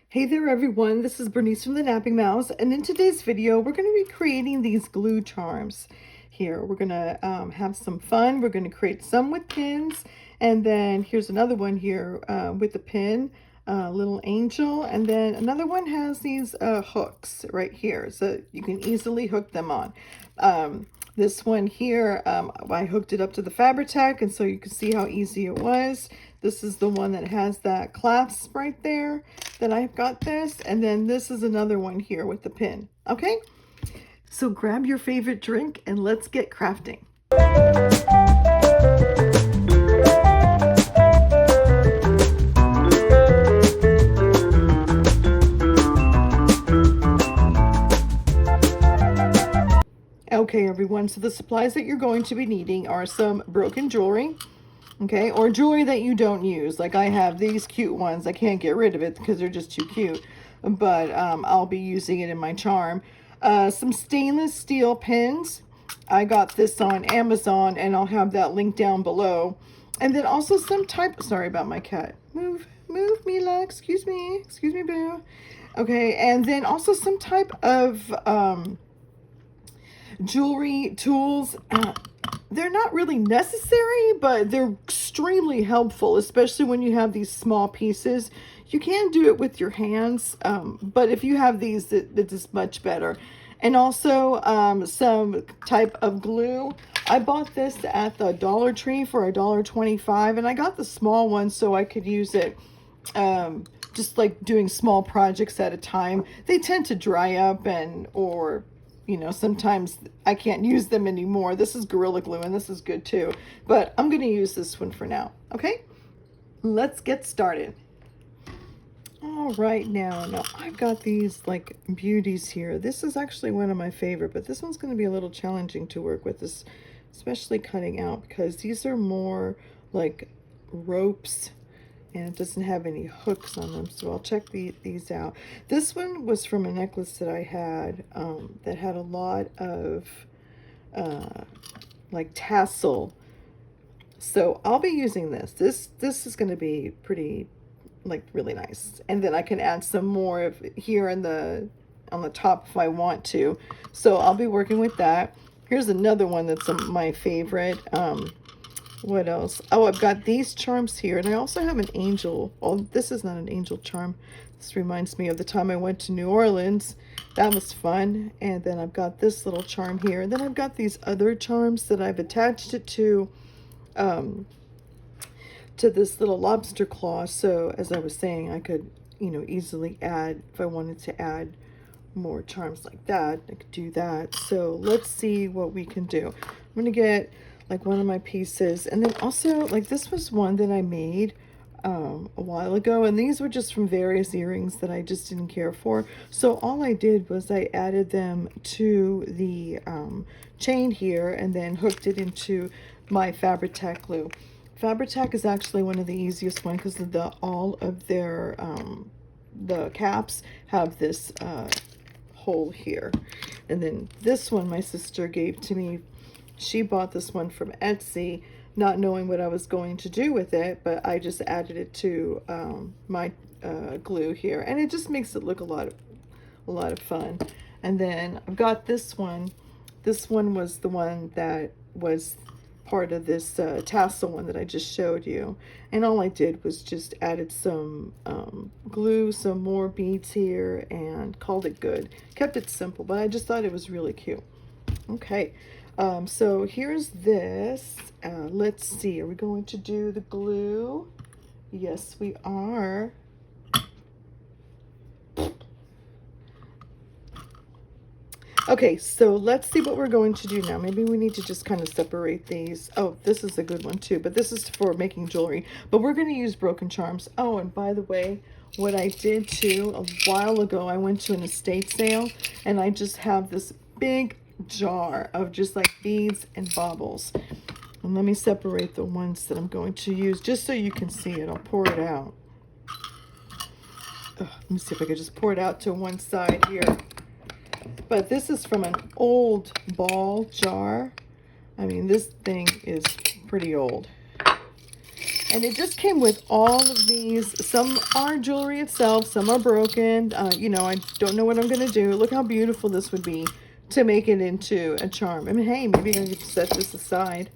Hey there everyone, this is Bernice from the Napping Mouse, and in today's video we're going to be creating these glue charms. Here we're going to have some fun. We're going to create some with pins, and then here's another one here with a pin, little angel, and then another one has these hooks right here so you can easily hook them on. This one here, I hooked it up to the Fabri-Tac, and so you can see how easy it was. This is the one that has that clasp right there that I've got this. And then this is another one here with the pin. Okay, so grab your favorite drink and let's get crafting. Okay everyone, so the supplies that you're going to be needing are some broken jewelry. Okay, or jewelry that you don't use. Like I have these cute ones. I can't get rid of it because they're just too cute. But I'll be using it in my charm. Some stainless steel pins. I got this on Amazon and I'll have that link down below. And then also some type, sorry about my cat. Move, Mila, excuse me, boo. Okay, and then also some type of jewelry tools. They're not really necessary, but they're extremely helpful, especially when you have these small pieces. You can do it with your hands, but if you have these, it is much better. And also some type of glue. I bought this at the Dollar Tree for $1.25, and I got the small one so I could use it just like doing small projects at a time. They tend to dry up or you know, sometimes I can't use them anymore. This is Gorilla Glue, and this is good too. But I'm going to use this one for now. Okay, let's get started. All right, now I've got these like beauties here. This is actually one of my favorite, but this one's going to be a little challenging to work with, this, especially cutting out, because these are more like ropes. And it doesn't have any hooks on them, so I'll check these out. This one was from a necklace that I had that had a lot of like tassel. So I'll be using this. This is going to be pretty, like, really nice. And then I can add some more here on the top if I want to. So I'll be working with that. Here's another one that's my favorite. What else? Oh, I've got these charms here, and I also have an angel. Oh, this is not an angel charm. This reminds me of the time I went to New Orleans. That was fun. And then I've got this little charm here, and then I've got these other charms that I've attached it to this little lobster claw. So as I was saying, I could, you know, easily add, if I wanted to add more charms like that, I could do that. So let's see what we can do. I'm gonna get like one of my pieces, and then also like this was one that I made a while ago, and these were just from various earrings that I just didn't care for. So all I did was I added them to the chain here and then hooked it into my Fabri-Tac glue. Fabri-Tac is actually one of the easiest ones because all of their the caps have this hole here. And then this one my sister gave to me. She bought this one from Etsy, not knowing what I was going to do with it, but I just added it to my glue here, and it just makes it look a lot of fun. And then I've got this one. This one was the one that was part of this tassel one that I just showed you, and all I did was just added some glue, some more beads here, and called it good. Kept it simple, but I just thought it was really cute. Okay. So here's this. Let's see, are we going to do the glue? Yes, we are. Okay, so let's see what we're going to do now. Maybe we need to just kind of separate these. Oh, this is a good one too, but this is for making jewelry. But we're going to use broken charms. Oh, and by the way, what I did too, a while ago, I went to an estate sale, and I just have this big jar of just like beads and baubles. And let me separate the ones that I'm going to use just so you can see it. I'll pour it out. Let me see if I could just pour it out to one side here. But this is from an old ball jar. I mean, this thing is pretty old. And it just came with all of these. Some are jewelry itself, some are broken. You know, I don't know what I'm going to do. Look how beautiful this would be to make it into a charm. I mean, hey, maybe I could set this aside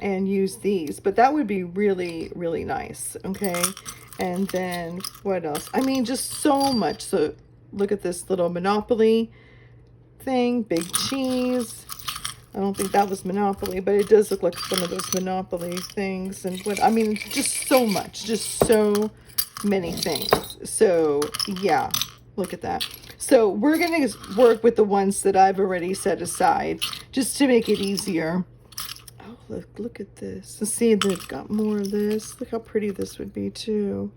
and use these. But that would be really, really nice, okay? And then what else? I mean, just so much. So look at this little Monopoly thing, big cheese. I don't think that was Monopoly, but it does look like one of those Monopoly things. And what, I mean, just so much, just so many things. So yeah, look at that. So we're going to work with the ones that I've already set aside just to make it easier. Oh, look at this. Let's see, they've got more of this. Look how pretty this would be too.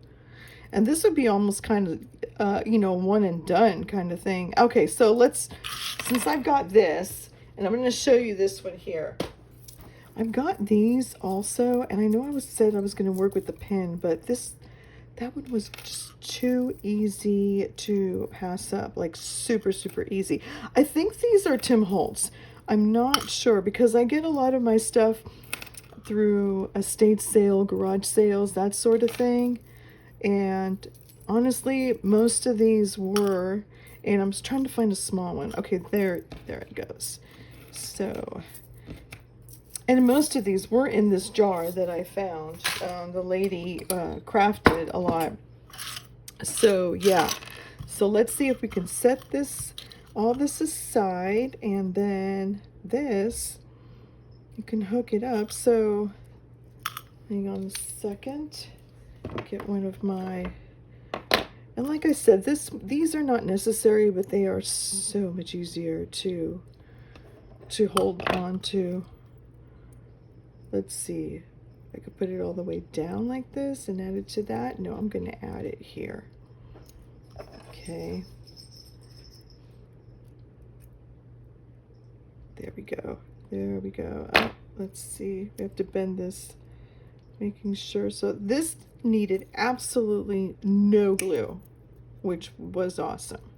And this would be almost kind of, you know, one and done kind of thing. Okay, so let's, since I've got this, and I'm going to show you this one here. I've got these also, and I know I said I was going to work with the pin, but that one was just too easy to pass up, like super, super easy. I think these are Tim Holtz. I'm not sure because I get a lot of my stuff through estate sale, garage sales, that sort of thing. And honestly, most of these were, and I'm just trying to find a small one. Okay, there it goes. So, and most of these were in this jar that I found. The lady crafted a lot. So yeah, so let's see if we can set this, all this aside, and then this, you can hook it up. So hang on a second, get one of my, and like I said, these are not necessary, but they are so much easier to hold on to. Let's see, I could put it all the way down like this and add it to that. No, I'm going to add it here. Okay. There we go. There we go. Oh, let's see. We have to bend this, making sure. So this needed absolutely no glue, which was awesome.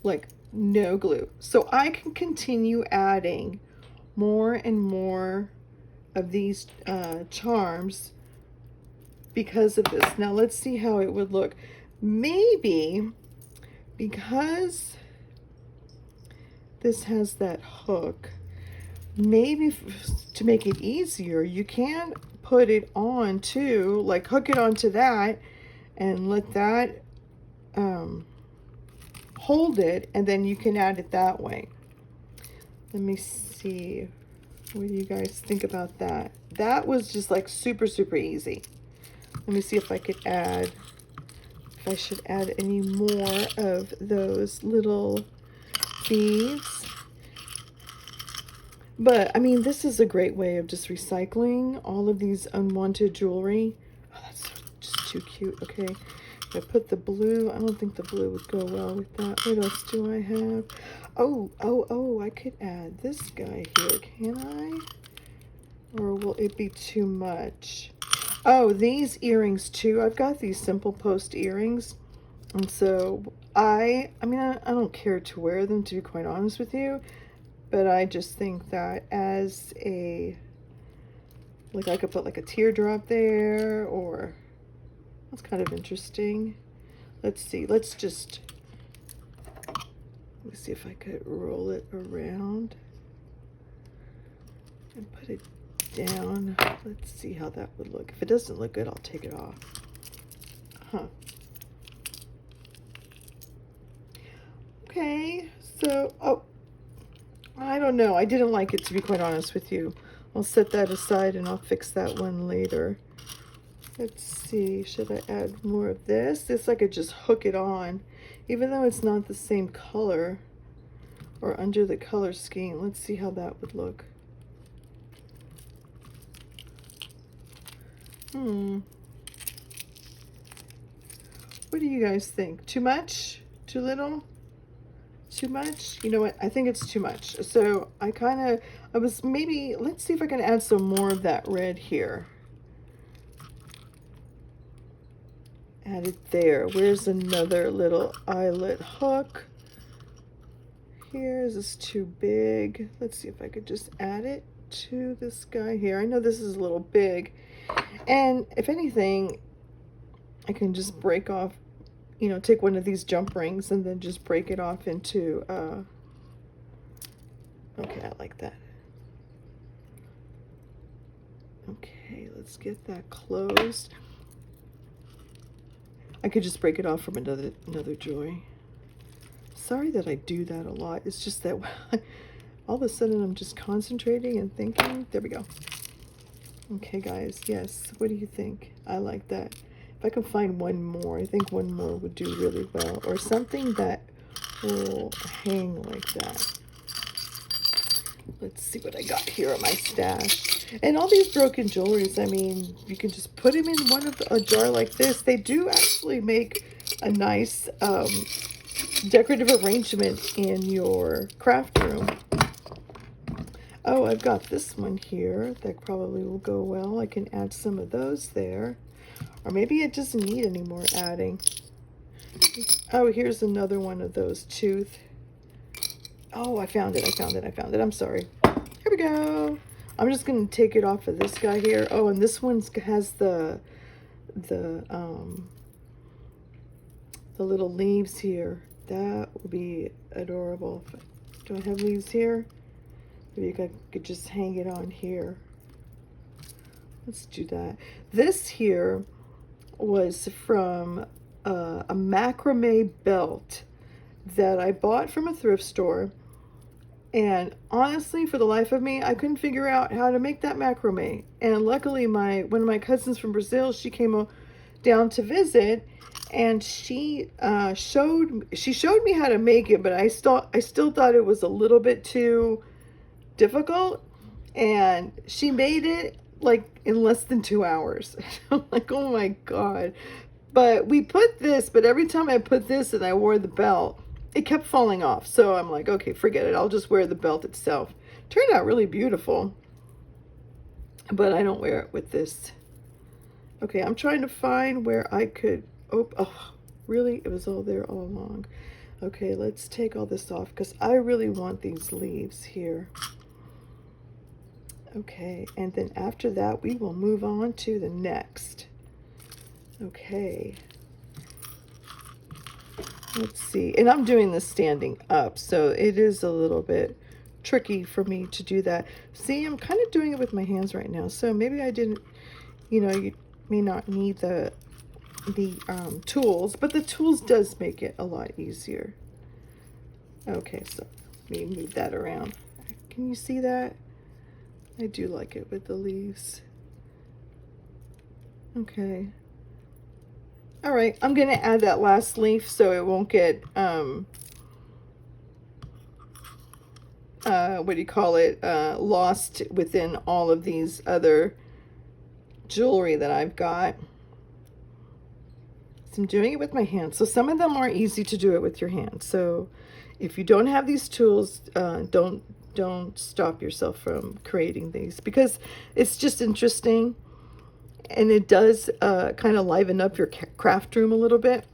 Like no glue. So I can continue adding more and more of these charms because of this. Now let's see how it would look. Maybe because this has that hook, maybe to make it easier, you can put it on too, like hook it onto that and let that hold it, and then you can add it that way. Let me see, what do you guys think about that? That was just like super, super easy. Let me see if I could add, if I should add any more of those little beads. But I mean, this is a great way of just recycling all of these unwanted jewelry. Oh, that's just too cute. Okay, if I put the blue, I don't think the blue would go well with that. What else do I have? Oh, I could add this guy here, can I? Or will it be too much? Oh, these earrings too. I've got these simple post earrings. And so I mean, I don't care to wear them, to be quite honest with you. But I just think that as a, like I could put like a teardrop there, or that's kind of interesting. Let's see, let me see if I could roll it around and put it down. Let's see how that would look. If it doesn't look good, I'll take it off. Huh. Okay, so, oh, I don't know. I didn't like it, to be quite honest with you. I'll set that aside and I'll fix that one later. Let's see, should I add more of this? This I could just hook it on, even though it's not the same color or under the color scheme. Let's see how that would look. What do you guys think? Too much? Too little? Too much? You know what? I think it's too much. So I was maybe, let's see if I can add some more of that red here. Add it there. Where's another little eyelet hook? Here, is this too big? Let's see if I could just add it to this guy here. I know this is a little big. And if anything, I can just break off, you know, take one of these jump rings and then just break it off into, okay, I like that. Okay, let's get that closed. I could just break it off from another jewelry. Sorry that I do that a lot. It's just that all of a sudden I'm just concentrating and thinking. There we go. Okay, guys, yes, what do you think? I like that. If I can find one more, I think one more would do really well, or something that will hang like that. Let's see what I got here at my stash. And all these broken jewelries, I mean, you can just put them in a jar like this. They do actually make a nice decorative arrangement in your craft room. Oh, I've got this one here that probably will go well. I can add some of those there. Or maybe it doesn't need any more adding. Oh, here's another one of those tooth. Oh, I found it. I'm sorry. Here we go. I'm just going to take it off of this guy here. Oh, and this one has the little leaves here. That would be adorable. Do I have leaves here? Maybe I could just hang it on here. Let's do that. This here was from a macrame belt that I bought from a thrift store. And honestly, for the life of me, I couldn't figure out how to make that macrame. And luckily, one of my cousins from Brazil, she came down to visit, and she showed me how to make it. But I still thought it was a little bit too difficult, and she made it like in less than 2 hours. I'm like, oh my god. But we put this, but every time I put this and I wore the belt, it kept falling off. So I'm like, okay, forget it, I'll just wear the belt itself. Turned out really beautiful, but I don't wear it with this. Okay, I'm trying to find where I could, oh really, it was all there all along. Okay, let's take all this off because I really want these leaves here. Okay, and then after that, we will move on to the next. Okay. Let's see. And I'm doing this standing up, so it is a little bit tricky for me to do that. See, I'm kind of doing it with my hands right now, so maybe I didn't, you know, you may not need the tools, but the tools does make it a lot easier. Okay, so let me move that around. Can you see that? I do like it with the leaves. Okay. All right, I'm going to add that last leaf so it won't get, what do you call it, lost within all of these other jewelry that I've got. So I'm doing it with my hands. So some of them are easy to do it with your hands. So if you don't have these tools, don't stop yourself from creating these, because it's just interesting. And it does kind of liven up your craft room a little bit.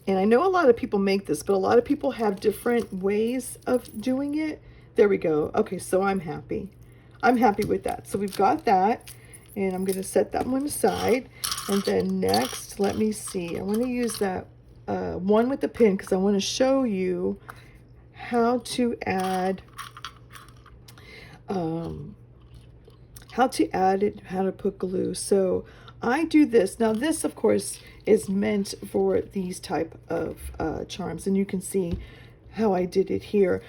And I know a lot of people make this, but a lot of people have different ways of doing it. There we go. Okay, so I'm happy. I'm happy with that. So we've got that, and I'm going to set that one aside. And then next, let me see. I want to use that one with the pin because I want to show you how to add how to put glue. So I do this. Now this, of course, is meant for these type of charms, and you can see how I did it here.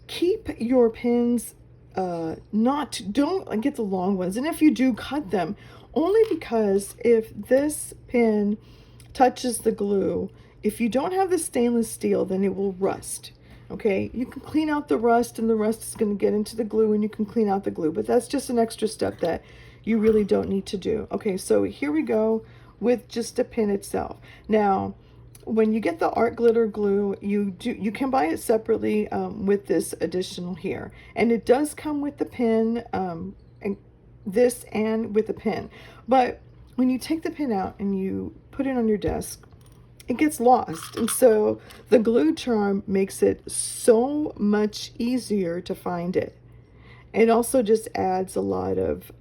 Keep your pins, don't get the long ones, and if you do, cut them, only because if this pin touches the glue, if you don't have the stainless steel, then it will rust. Okay, you can clean out the rust, and the rust is going to get into the glue, and you can clean out the glue, but that's just an extra step that you really don't need to do. Okay, so here we go with just a pin itself. Now, when you get the art glitter glue, you can buy it separately with this additional here, and it does come with the pin, and this and with the pin. But when you take the pin out and you put it on your desk, it gets lost, and so the glue charm makes it so much easier to find it. It also just adds a lot of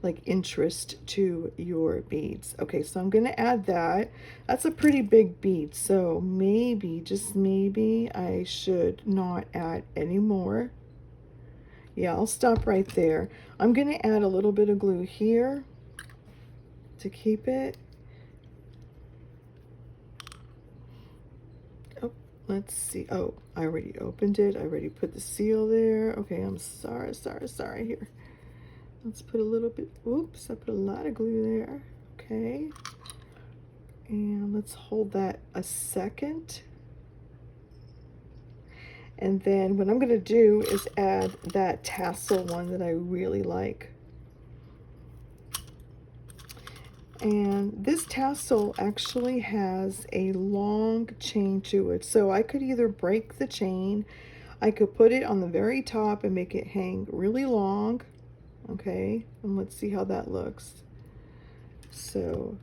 like interest to your beads. Okay, so I'm gonna add that. That's a pretty big bead, so maybe, just maybe, I should not add any more. Yeah, I'll stop right there. I'm gonna add a little bit of glue here to keep it. Oh, let's see. Oh, I already opened it. I already put the seal there. Okay, I'm sorry here. Let's put a little bit, oops, I put a lot of glue there. Okay. And let's hold that a second. And then what I'm gonna do is add that tassel one that I really like. And this tassel actually has a long chain to it. So I could either break the chain, I could put it on the very top and make it hang really long. Okay, and let's see how that looks. So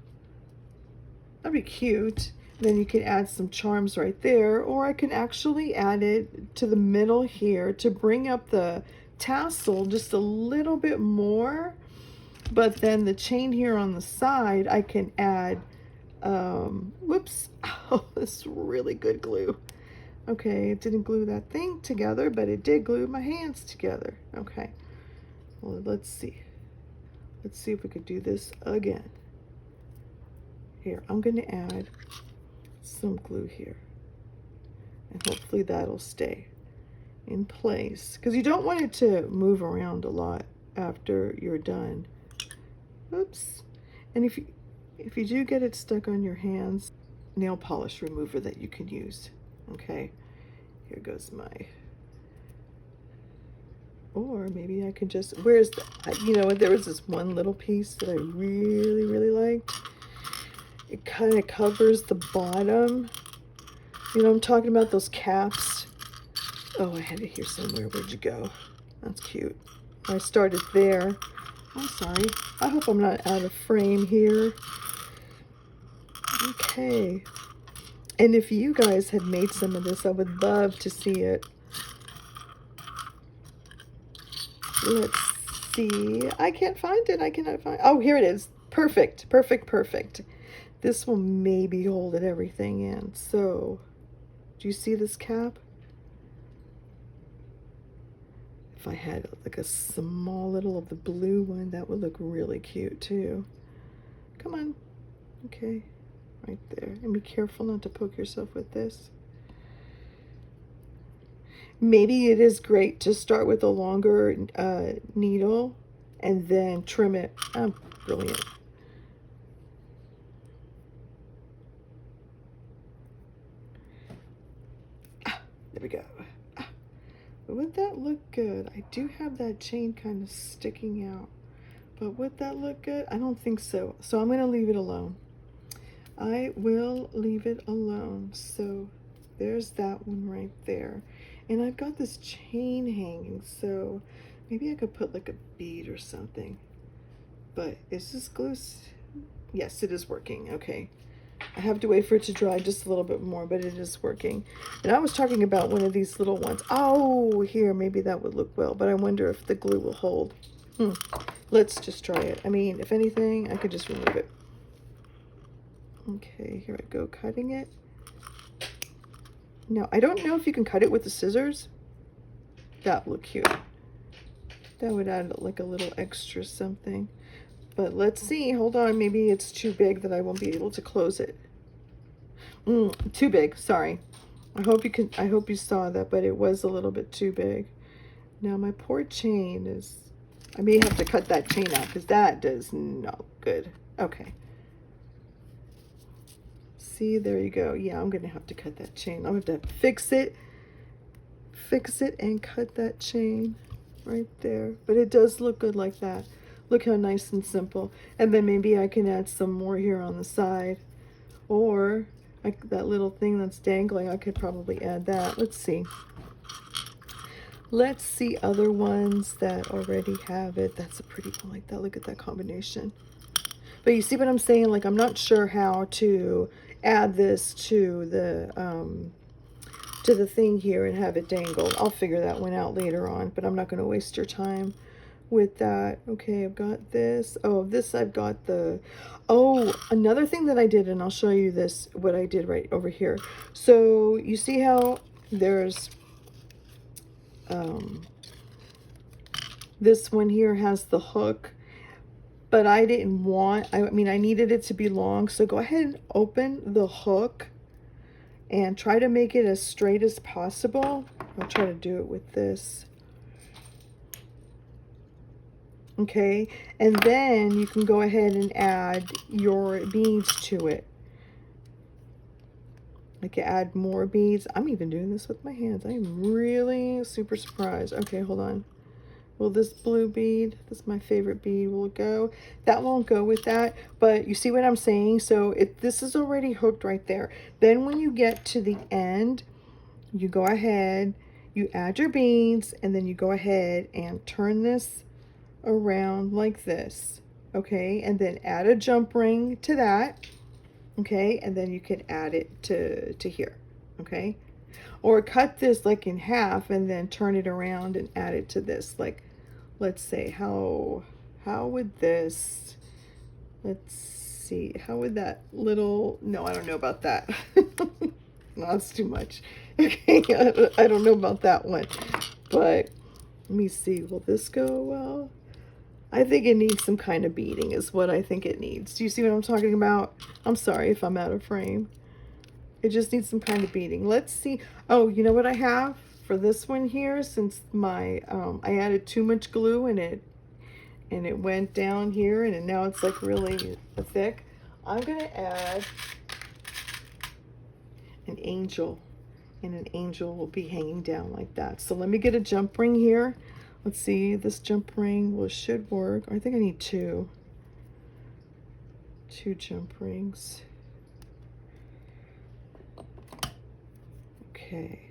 that'd be cute. Then you can add some charms right there, or I can actually add it to the middle here to bring up the tassel just a little bit more. But then the chain here on the side, I can add, whoops, oh, this is really good glue. Okay, it didn't glue that thing together, but it did glue my hands together. Okay, well, let's see. Let's see if we could do this again. Here, I'm gonna add some glue here. And hopefully that'll stay in place, because you don't want it to move around a lot after you're done. Oops. And if you do get it stuck on your hands, nail polish remover that you can use. Okay, here goes my, or maybe I can just, where's the, you know what, there was this one little piece that I really liked. It kind of covers the bottom. You know, I'm talking about those caps. Oh, I had it here somewhere. Where'd you go? That's cute. I started there. I'm sorry. I hope I'm not out of frame here. Okay. And if you guys had made some of this, I would love to see it. Let's see. I can't find it. I cannot find. Oh, here it is. Perfect. Perfect. This will maybe hold it everything in. So, do you see this cap? If I had like a small little of the blue one, that would look really cute too. Come on. Okay, right there. And be careful not to poke yourself with this. Maybe it is great to start with a longer needle and then trim it. Oh, brilliant. There we go. Would that look good? I do have that chain kind of sticking out, but would that look good? I don't think so. So I'm going to leave it alone. I will leave it alone. So there's that one right there. And I've got this chain hanging, so maybe I could put like a bead or something. But is this glue? Yes, it is working. Okay. I have to wait for it to dry just a little bit more, but it is working. And I was talking about one of these little ones. Oh, here, maybe that would look well, but I wonder if the glue will hold. Let's just try it. I mean, if anything, I could just remove it. Okay, here I go, cutting it. Now, I don't know if you can cut it with the scissors. That would look cute. That would add like a little extra something. But let's see, hold on, maybe it's too big that I won't be able to close it. Too big, sorry. I hope you saw that, but it was a little bit too big. Now my poor chain is, I may have to cut that chain out because that does not good. Okay. See, there you go. Yeah, I'm gonna have to cut that chain. I'm gonna have to fix it and cut that chain right there. But it does look good like that. Look how nice and simple. And then maybe I can add some more here on the side. Or that little thing that's dangling, I could probably add that. Let's see. Let's see other ones that already have it. That's a pretty one like that. Look at that combination. But you see what I'm saying? Like, I'm not sure how to add this to the thing here and have it dangled. I'll figure that one out later on, but I'm not going to waste your time with that. Okay, I've got this. Oh, this I've got the, oh, another thing that I did, and I'll show you this, what I did right over here. So you see how there's, this one here has the hook, but I didn't want, I mean, I needed it to be long. So go ahead and open the hook and try to make it as straight as possible. I'll try to do it with this. Okay, and then you can go ahead and add your beads to it. Like add more beads. I'm even doing this with my hands. I am really super surprised. Okay, hold on. Will this blue bead, this is my favorite bead, will it go? That won't go with that, but you see what I'm saying? So if this is already hooked right there, then when you get to the end, you go ahead, you add your beads, and then you go ahead and turn this around like this. Okay, and then add a jump ring to that. Okay, and then you can add it to here. Okay, or cut this like in half and then turn it around and add it to this. Like, let's say, how would this, let's see, how would that little, no, I don't know about that. No, that's too much. Okay, I don't know about that one, but let me see, will this go well? I think it needs some kind of beading is what I think it needs. Do you see what I'm talking about? I'm sorry if I'm out of frame. It just needs some kind of beading. Let's see. Oh, you know what I have for this one here? Since my I added too much glue in it, and it went down here, and now it's like really thick. I'm gonna add an angel, and an angel will be hanging down like that. So let me get a jump ring here. Let's see, this jump ring, well, should work. I think I need two jump rings. Okay.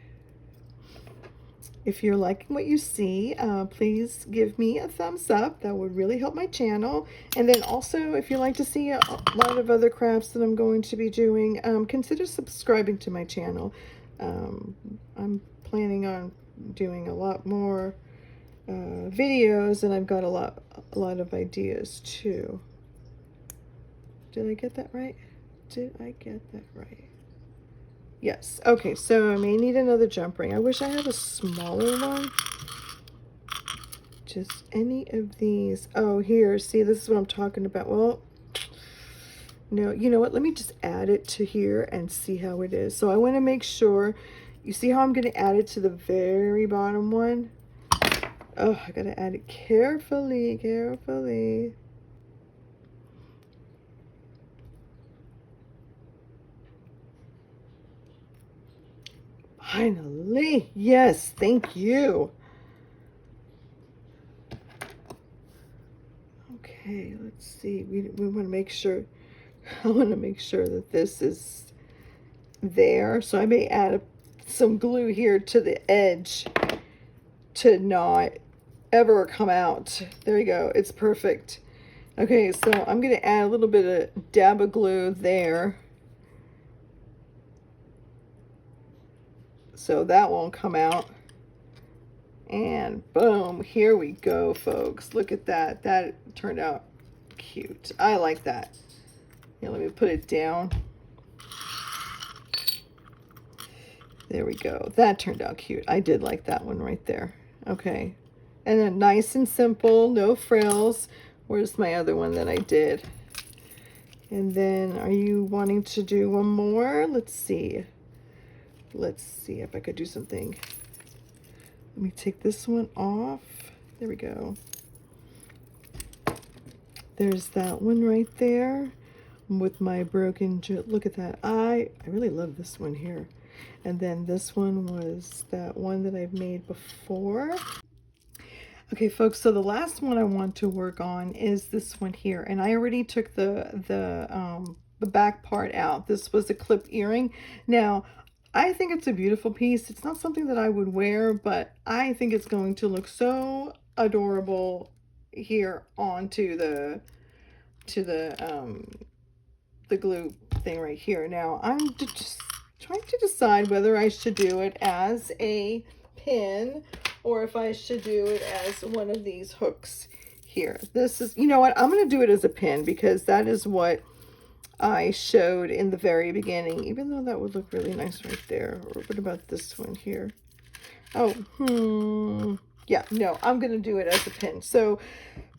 If you're liking what you see, please give me a thumbs up. That would really help my channel. And then also, if you'd like to see a lot of other crafts that I'm going to be doing, consider subscribing to my channel. I'm planning on doing a lot more videos, and I've got a lot of ideas too. Did I get that right? Did I get that right? Yes. Okay, so I may need another jump ring. I wish I had a smaller one. Just any of these. Oh, here, see, this is what I'm talking about. Well, no, you know what? Let me just add it to here and see how it is. So I want to make sure, you see how I'm going to add it to the very bottom one? Oh, I got to add it carefully, carefully. Finally, yes, thank you. Okay, let's see. We want to make sure, I want to make sure that this is there. So I may add some glue here to the edge to not ever come out. There you go. It's perfect. Okay, so I'm going to add a little bit of dab of glue there, so that won't come out. And boom, here we go, folks. Look at that. That turned out cute. I like that. Yeah, let me put it down. There we go. That turned out cute. I did like that one right there. Okay. And then nice and simple, no frills. Where's my other one that I did? And then are you wanting to do one more? Let's see. Let's see if I could do something. Let me take this one off. There we go. There's that one right there with my broken, look at that. I really love this one here. And then this one was that one that I've made before. Okay, folks, so the last one I want to work on is this one here. And I already took the back part out. This was a clip earring. Now, I think it's a beautiful piece. It's not something that I would wear, but I think it's going to look so adorable here onto the glue thing right here. Now, I'm just trying to decide whether I should do it as a pin or if I should do it as one of these hooks here. This is, you know what, I'm going to do it as a pin because that is what I showed in the very beginning, even though that would look really nice right there. Or what about this one here? Oh, yeah, no, I'm going to do it as a pin. So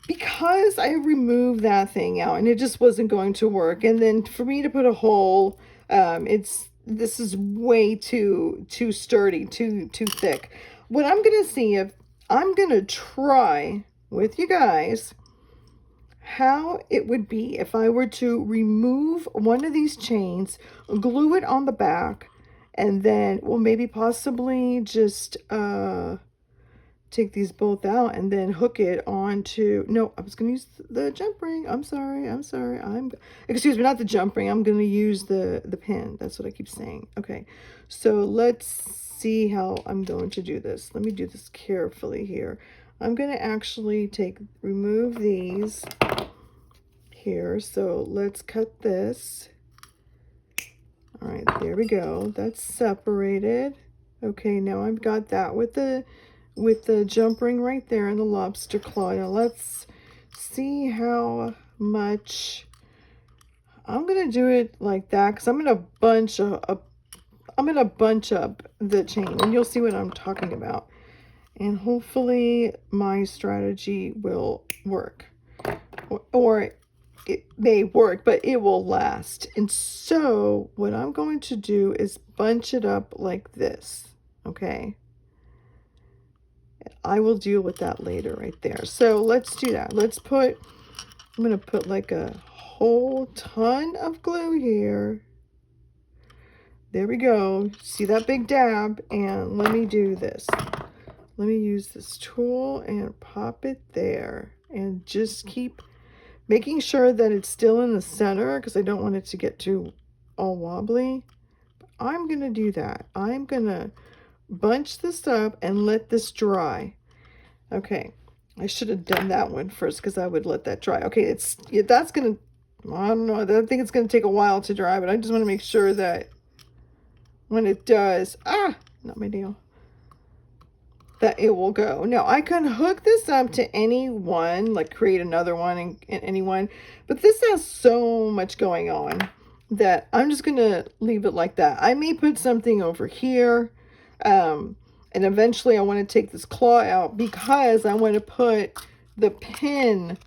because I removed that thing out and it just wasn't going to work, and then for me to put a hole, this is way too sturdy, too thick. What I'm going to see, if I'm going to try with you guys how it would be if I were to remove one of these chains, glue it on the back, and then, well, maybe possibly just take these both out and then hook it onto, no, I was going to use the jump ring. I'm sorry. Excuse me, not the jump ring. I'm going to use the pin. That's what I keep saying. Okay, so let's see how I'm going to do this. Let me do this carefully here. I'm going to actually remove these here. So let's cut this. All right, there we go. That's separated. Okay, now I've got that with the jump ring right there and the lobster claw. Now let's see how much. I'm gonna do it like that because I'm gonna bunch up the chain, and you'll see what I'm talking about. And hopefully my strategy will work, or it may work, but it will last. And so what I'm going to do is bunch it up like this. Okay, I will deal with that later right there. So let's do that. I'm going to put like a whole ton of glue here. There we go. See that big dab? And let me do this. Let me use this tool and pop it there. And just keep making sure that it's still in the center because I don't want it to get too all wobbly. I'm going to do that. I'm going to bunch this up and let this dry. Okay, I should have done that one first because I would let that dry. Okay, that's going to, I don't know, I think it's going to take a while to dry, but I just want to make sure that when it does, not my nail, that it will go. Now, I can hook this up to any one, like create another one in any one, but this has so much going on that I'm just going to leave it like that. I may put something over here, and eventually I want to take this claw out because I want to put the pin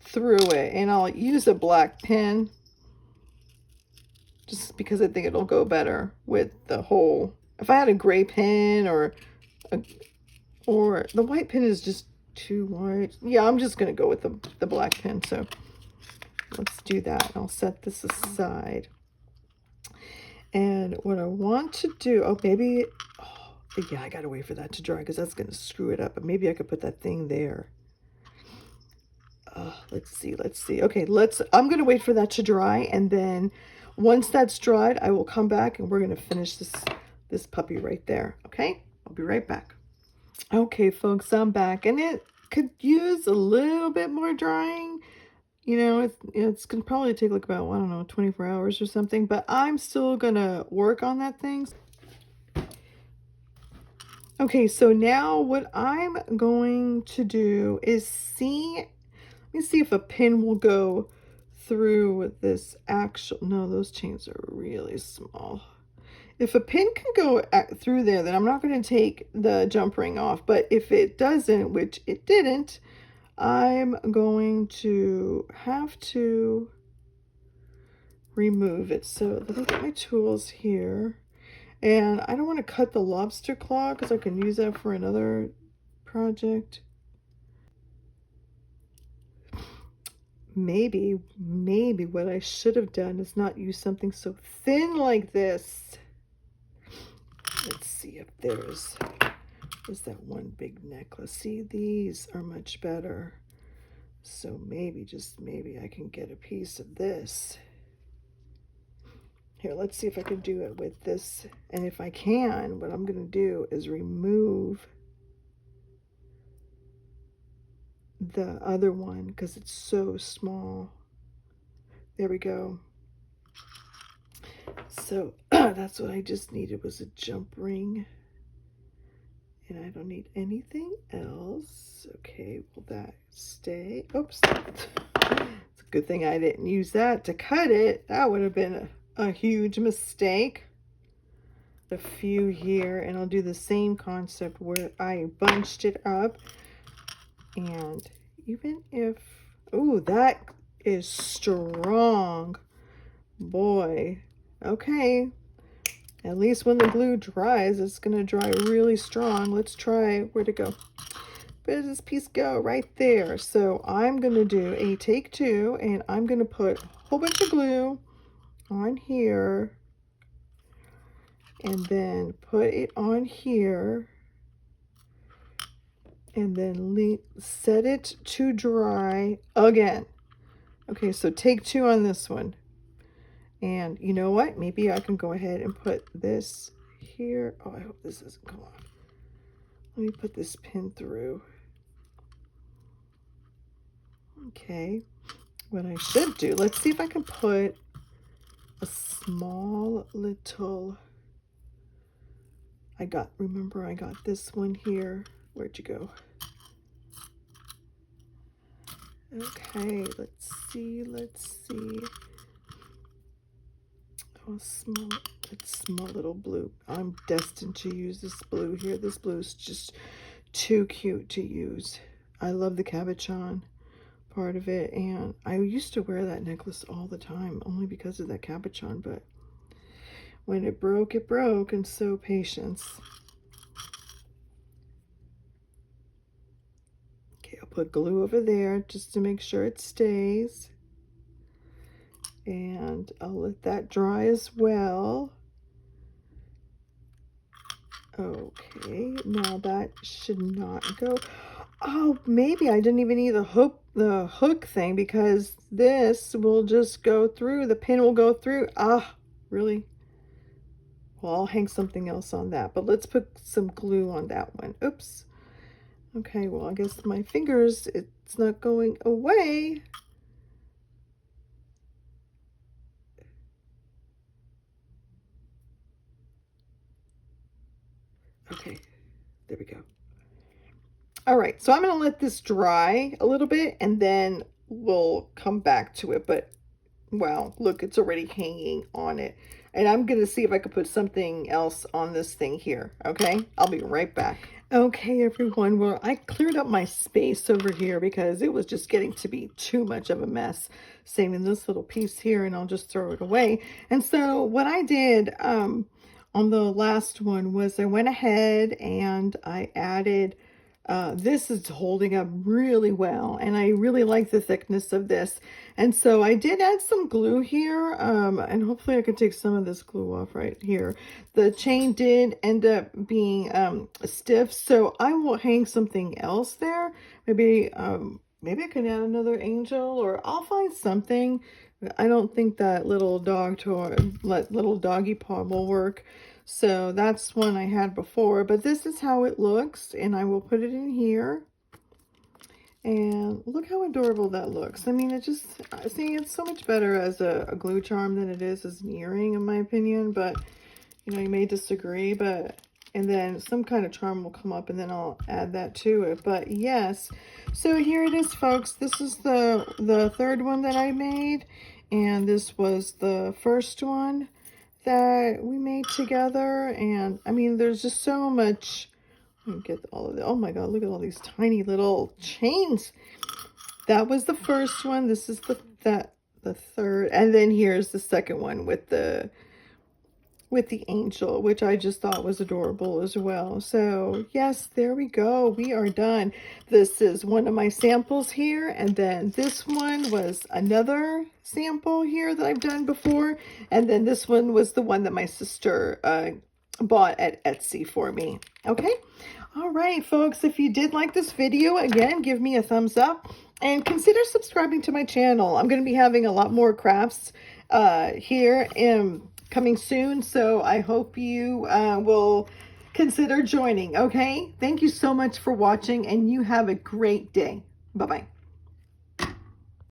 through it, and I'll use a black pin just because I think it'll go better with the whole. If I had a gray pin or the white pin is just too white. Yeah, I'm just going to go with the black pin. So let's do that. I'll set this aside. And what I want to do, yeah, I got to wait for that to dry because that's going to screw it up. But maybe I could put that thing there. Let's see. Okay, I'm going to wait for that to dry. And then once that's dried, I will come back and we're going to finish this puppy right there. Okay, I'll be right back. Okay, folks, I'm back, and it could use a little bit more drying. You know, it's gonna probably take like about, I don't know, 24 hours or something, but I'm still gonna work on that thing. Okay, so now what I'm going to do is let me see if a pin will go through this no, those chains are really small. If a pin can go through there, then I'm not going to take the jump ring off. But if it doesn't, which it didn't, I'm going to have to remove it. So let me get my tools here. And I don't want to cut the lobster claw because I can use that for another project. Maybe what I should have done is not use something so thin like this. Let's see if there's that one big necklace. See, these are much better. So maybe, just maybe, I can get a piece of this. Here, let's see if I can do it with this. And if I can, what I'm going to do is remove the other one because it's so small. There we go. So that's what I just needed, was a jump ring. And I don't need anything else. Okay, will that stay? Oops. It's a good thing I didn't use that to cut it. That would have been a huge mistake. A few here, and I'll do the same concept where I bunched it up. And even if, oh, that is strong. Boy. Okay. At least when the glue dries, it's going to dry really strong. Let's try, where'd it go? Where does this piece go? Right there. So I'm going to do a take two, and I'm going to put a whole bunch of glue on here, and then put it on here, and then set it to dry again. Okay, so take two on this one. And you know what? Maybe I can go ahead and put this here. Oh, I hope this doesn't come off. Let me put this pin through. Okay, what I should do, let's see if I can put a small little, remember I got this one here. Where'd you go? Okay, let's see. Oh, small little blue. I'm destined to use this blue here. This blue is just too cute to use. I love the cabochon part of it, and I used to wear that necklace all the time only because of that cabochon, but when it broke, and so patience. Okay, I'll put glue over there just to make sure it stays. And I'll let that dry as well. Okay, now that should not go. Oh, maybe I didn't even need the hook thing, because this will just go through. The pin will go through. Ah, really? Well, I'll hang something else on that, but let's put some glue on that one. Oops. Okay, well, I guess my fingers, it's not going away. Okay, there we go. All right, so I'm going to let this dry a little bit, and then we'll come back to it. But, wow, look, it's already hanging on it. And I'm going to see if I could put something else on this thing here, okay? I'll be right back. Okay, everyone, well, I cleared up my space over here because it was just getting to be too much of a mess, saving this little piece here, and I'll just throw it away. And so what I did on the last one was I went ahead and I added, this is holding up really well, and I really like the thickness of this. And so I did add some glue here, and hopefully I can take some of this glue off right here. The chain did end up being stiff, so I will hang something else there. Maybe maybe I can add another angel, or I'll find something. I don't think that little little doggy paw will work. So that's one I had before, but this is how it looks, and I will put it in here. And look how adorable that looks. I mean, it's so much better as a glue charm than it is as an earring, in my opinion. But, you know, you may disagree, and then some kind of charm will come up, and then I'll add that to it. But yes, so here it is, folks. This is the third one that I made, and this was the first one that we made together. And I mean, there's just so much. Let me get all of it. Oh my god, look at all these tiny little chains. That was the first one. This is the third, and then here's the second one with the angel, which I just thought was adorable as well. So yes, there we go. We are done. This is one of my samples here, and then this one was another sample here that I've done before, and then this one was the one that my sister bought at Etsy for me. Okay, all right, folks, if you did like this video, again, give me a thumbs up and consider subscribing to my channel. I'm going to be having a lot more crafts here coming soon, so I hope you will consider joining. Okay, thank you so much for watching, and you have a great day. Bye-bye.